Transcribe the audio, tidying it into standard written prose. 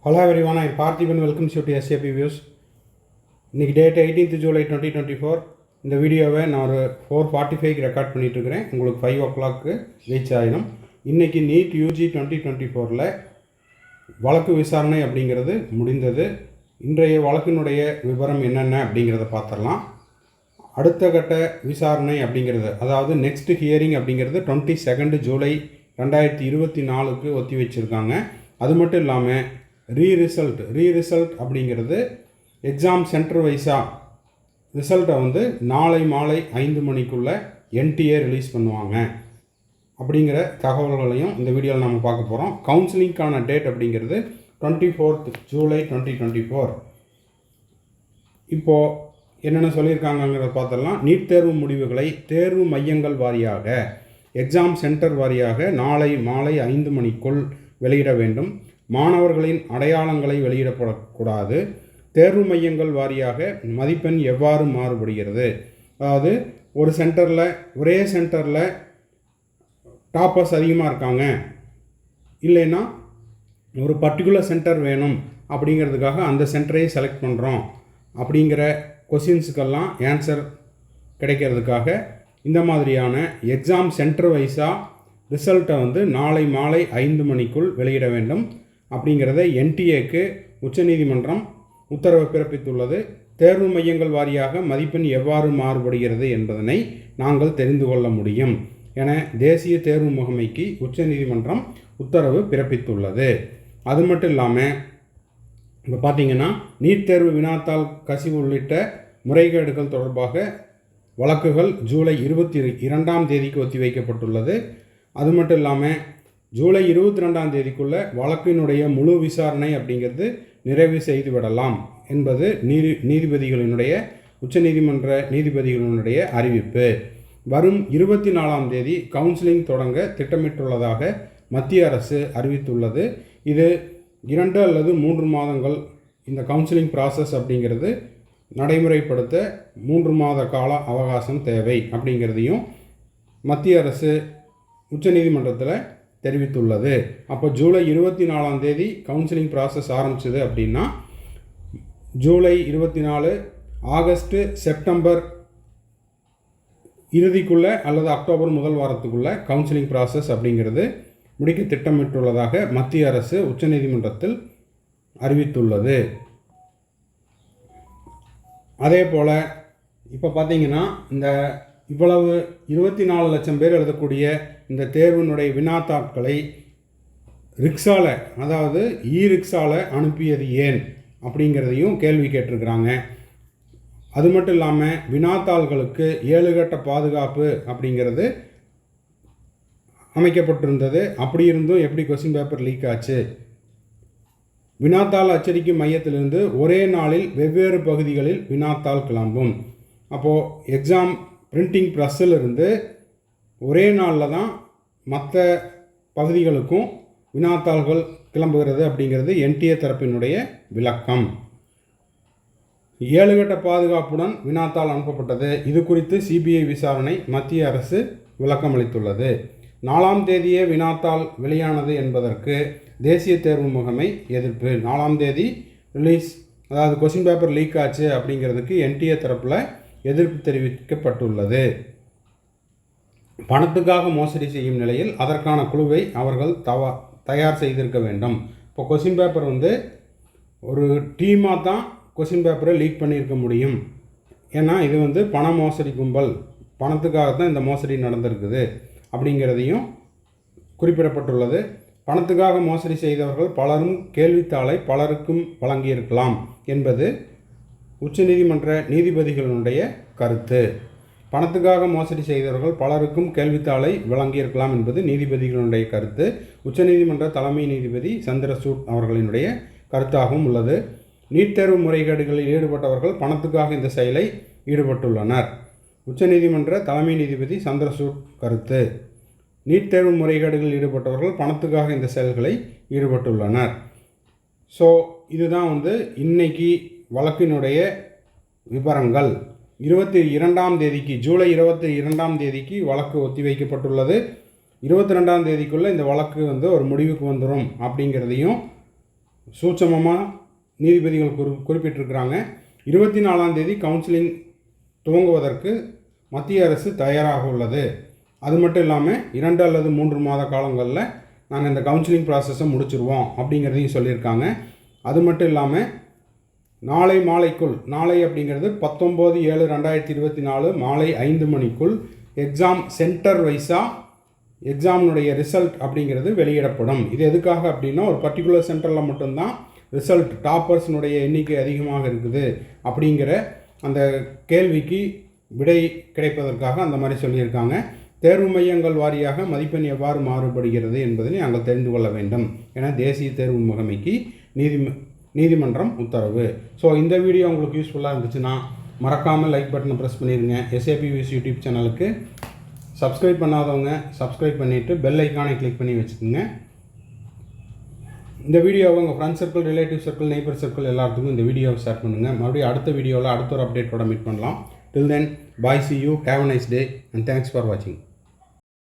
Hello everyone, I am Parthiban. Welcome to SAP Views. இன்னைக்கு date 18th July 2024. இந்த வீடியோவை நான் ஒரு 4:45 ரெக்கார்ட் பண்ணிட்டு இருக்கிறேன். உங்களுக்கு 5 o'clock ரீச் ஆயிடும். இன்னைக்கு நீட் யூஜி 2024ல வழக்கு விசாரணை அப்படிங்கிறது முடிந்தது. இன்றைய வழக்கினுடைய விவரம் என்னென்ன அப்படிங்கிறத பார்த்துடலாம். அடுத்த கட்ட விசாரணை அப்படிங்கிறது, அதாவது நெக்ஸ்ட் ஹியரிங் அப்படிங்கிறது 22 ஜூலை 2024க்கு ஒத்தி வச்சுருக்காங்க. அது மட்டும் இல்லாமல் ரீரிசல்ட் அப்படிங்கிறது எக்ஸாம் சென்டர் வைஸாக ரிசல்ட்டை வந்து நாளை மாலை 5 மணிக்குள்ளே என்டிஏ ரிலீஸ் பண்ணுவாங்க அப்படிங்கிற தகவல்களையும் இந்த வீடியோவில் நம்ம பார்க்க போகிறோம். கவுன்சிலிங்க்கான டேட் அப்படிங்கிறது 24th ஜூலை 2024. இப்போது என்னென்ன சொல்லியிருக்காங்கங்கிறத பார்த்துடலாம். நீட் தேர்வு முடிவுகளை தேர்வு மையங்கள் வாரியாக, எக்ஸாம் சென்டர் வாரியாக நாளை மாலை 5 மணிக்குள் வெளியிட வேண்டும். மாணவர்களின் அடையாளங்களை வெளியிடப்படக்கூடாது. தேர்வு மையங்கள் வாரியாக மதிப்பெண் எவ்வாறு மாறுபடுகிறது, அதாவது ஒரு சென்டரில் ஒரே சென்டரில் டாப்பர்ஸ் அதிகமாக இருக்காங்க, இல்லைன்னா ஒரு பர்டிகுலர் சென்டர் வேணும் அப்படிங்கிறதுக்காக அந்த சென்டரை செலக்ட் பண்ணுறோம் அப்படிங்கிற கொஷின்ஸுக்கெல்லாம் ஆன்சர் கிடைக்கிறதுக்காக இந்த மாதிரியான எக்ஸாம் சென்டர் வைஸாக ரிசல்ட்டை வந்து நாளை மாலை 5 மணிக்குள் வெளியிட வேண்டும் அப்படிங்கிறத என்டிஏக்கு உச்சநீதிமன்றம் உத்தரவு பிறப்பித்துள்ளது. தேர்வு மையங்கள் வாரியாக மதிப்பெண் எவ்வாறு மாறுபடுகிறது என்பதனை நாங்கள் தெரிந்து கொள்ள முடியும் என தேசிய தேர்வு முகமைக்கு உச்சநீதிமன்றம் உத்தரவு பிறப்பித்துள்ளது. அது மட்டும் இல்லாமல் இப்போ பார்த்திங்கன்னா நீட் தேர்வு வினாத்தாள் கசிவு உள்ளிட்ட முறைகேடுகள் தொடர்பாக வழக்குகள் ஜூலை 22ஆம் தேதிக்கு ஒத்திவைக்கப்பட்டுள்ளது. அது மட்டும் இல்லாமல் ஜூலை 22ஆம் தேதிக்குள்ளே வழக்கினுடைய முழு விசாரணை அப்படிங்கிறது நிறைவு செய்து விடலாம் என்பது நீதிபதிகளினுடைய உச்சநீதிமன்ற நீதிபதிகளினுடைய அறிவிப்பு. வரும் 24ஆம் தேதி கவுன்சிலிங் தொடங்க திட்டமிட்டுள்ளதாக மத்திய அரசு அறிவித்துள்ளது. இது 2 அல்லது 3 மாதங்கள் இந்த கவுன்சிலிங் ப்ராசஸ் அப்படிங்கிறது நடைமுறைப்படுத்த 3 மாத கால அவகாசம் தேவை அப்படிங்கிறதையும் மத்திய அரசு உச்சநீதிமன்றத்தில் தெரிவித்துள்ளது. அப்போ ஜூலை 24ஆம் தேதி கவுன்சிலிங் ப்ராசஸ் ஆரம்பிச்சது அப்படின்னா ஜூலை 24, ஆகஸ்ட்டு, செப்டம்பர் இறுதிக்குள்ளே அல்லது அக்டோபர் முதல் வாரத்துக்குள்ளே கவுன்சிலிங் ப்ராசஸ் அப்படிங்கிறது முடிக்க திட்டமிட்டுள்ளதாக மத்திய அரசு உச்சநீதிமன்றத்தில் அறிவித்துள்ளது. அதே போல் இப்போ பார்த்திங்கன்னா இந்த இவ்வளவு 24 லட்சம் பேர் எழுதக்கூடிய இந்த தேர்வினுடைய வினாத்தாட்களை ரிக்ஸாவில், அதாவது ரிக்ஸாவில் அனுப்பியது ஏன் அப்படிங்கிறதையும் கேள்வி கேட்டிருக்கிறாங்க. அது மட்டும் இல்லாமல் வினாத்தாள்களுக்கு 7 கட்ட பாதுகாப்பு அப்படிங்கிறது அமைக்கப்பட்டிருந்தது. அப்படி இருந்தும் எப்படி கொஸ்டின் பேப்பர் லீக் ஆச்சு? வினாத்தாள் அச்சடிக்கும் மையத்திலிருந்து ஒரே நாளில் வெவ்வேறு பகுதிகளில் வினாத்தாள் கிளம்பும். அப்போது எக்ஸாம் பிரிண்டிங் ப்ரெஸ்ஸில் இருந்து ஒரே நாளில் தான் மற்ற பகுதிகளுக்கும் வினாத்தாள்கள் கிளம்புகிறது அப்படிங்கிறது என்டிஏ தரப்பினுடைய விளக்கம். 7 கட்ட பாதுகாப்புடன் வினாத்தாள் அனுப்பப்பட்டது. இது குறித்து சிபிஐ விசாரணை மத்திய அரசு விளக்கம் அளித்துள்ளது. 4ஆம் தேதியே வினாத்தாள் வெளியானது என்பதற்கு தேசிய தேர்வு முகமை எதிர்ப்பு. 4ஆம் தேதி ரிலீஸ், அதாவது கொஸ்டின் பேப்பர் லீக் ஆச்சு அப்படிங்கிறதுக்கு என்டிஏ தரப்பில் எதிர்ப்பு தெரிவிக்கப்பட்டுள்ளது. பணத்துக்காக மோசடி செய்யும் நிலையில் அதற்கான குழுவை அவர்கள் தயார் செய்திருக்க வேண்டும். இப்போ கொஸ்டின் பேப்பர் வந்து ஒரு டீமாக தான் கொஸ்டின் பேப்பரை லீக் பண்ணியிருக்க முடியும். ஏன்னா இது வந்து பண மோசடி கும்பல், பணத்துக்காகத்தான் இந்த மோசடி நடந்திருக்குது அப்படிங்கிறதையும் குறிப்பிடப்பட்டுள்ளது. பணத்துக்காக மோசடி செய்தவர்கள் பலரும் கேள்வித்தாளை பலருக்கும் வழங்கியிருக்கலாம் என்பது உச்சநீதிமன்ற நீதிபதிகளுடைய கருத்து. பணத்துக்காக மோசடி செய்தவர்கள் பலருக்கும் கேள்வித்தாளை வழங்கியிருக்கலாம் என்பது நீதிபதிகளுடைய கருத்து. உச்சநீதிமன்ற தலைமை நீதிபதி சந்திரசூட் அவர்களினுடைய கருத்தாகவும் உள்ளது. நீட் தேர்வு முறைகேடுகளில் ஈடுபட்டவர்கள் பணத்துக்காக இந்த செயலை ஈடுபட்டுள்ளனர். உச்சநீதிமன்ற தலைமை நீதிபதி சந்திரசூட் கருத்து: நீட் தேர்வு முறைகேடுகளில் ஈடுபட்டவர்கள் பணத்துக்காக இந்த செயல்களை ஈடுபட்டுள்ளனர். ஸோ இதுதான் வந்து இன்னைக்கு வழக்கினுடைய விவரங்கள். 22ஆம் தேதிக்கு, ஜூலை 22ஆம் தேதிக்கு வழக்கு ஒத்திவைக்கப்பட்டுள்ளது. 22ஆம் தேதிக்குள்ளே இந்த வழக்கு வந்து ஒரு முடிவுக்கு வந்துடும் அப்படிங்கிறதையும் சூட்சமமாக நீதிபதிகள் குறிப்பிட்டிருக்கிறாங்க. 24ஆம் தேதி கவுன்சிலிங் துவங்குவதற்கு மத்திய அரசு தயாராக உள்ளது. அது மட்டும் இல்லாமல் 2 அல்லது 3 மாத காலங்களில் நாங்கள் இந்த கவுன்சிலிங் ப்ராசஸை முடிச்சிருவோம் அப்படிங்கிறதையும் சொல்லியிருக்காங்க. அது மட்டும் இல்லாமல் நாளை மாலைக்குள், நாளை அப்படிங்கிறது 19/7/2024 மாலை 5 மணிக்குள் எக்ஸாம் சென்டர் வைஸாக எக்ஸாமினுடைய ரிசல்ட் அப்படிங்கிறது வெளியிடப்படும். இது எதுக்காக அப்படின்னா, ஒரு பர்டிகுலர் சென்டரில் மட்டும்தான் ரிசல்ட் டாப்பர்ஸினுடைய எண்ணிக்கை அதிகமாக இருக்குது அப்படிங்கிற அந்த கேள்விக்கு விடை கிடைப்பதற்காக அந்த மாதிரி சொல்லியிருக்காங்க. தேர்வு மையங்கள் வாரியாக மதிப்பெண் எவ்வாறு மாறுபடுகிறது என்பதை நாங்கள் தெரிந்து கொள்ள வேண்டும் என தேசிய தேர்வு முகமைக்கு நீதிமன்றம் உத்தரவு. ஸோ இந்த வீடியோ உங்களுக்கு யூஸ்ஃபுல்லாக இருந்துச்சுன்னா மறக்காமல் லைக் பட்டனை ப்ரெஸ் பண்ணிடுங்க. SAPVS யூடியூப் சேனலுக்கு சப்ஸ்கிரைப் பண்ணாதவங்க சப்ஸ்கிரைப் பண்ணிவிட்டு பெல் ஐக்கானை கிளிக் பண்ணி வச்சுக்கோங்க. இந்த வீடியோவை உங்கள் friends circle, relative circle, neighbour circle எல்லாத்துக்கும் இந்த வீடியோவை ஷேர் பண்ணுங்கள். மறுபடியும் அடுத்த வீடியோவில் அடுத்த ஒரு அப்டேட்டோட மீட் பண்ணலாம். Till then, bye, see you, have a nice day and thanks for watching.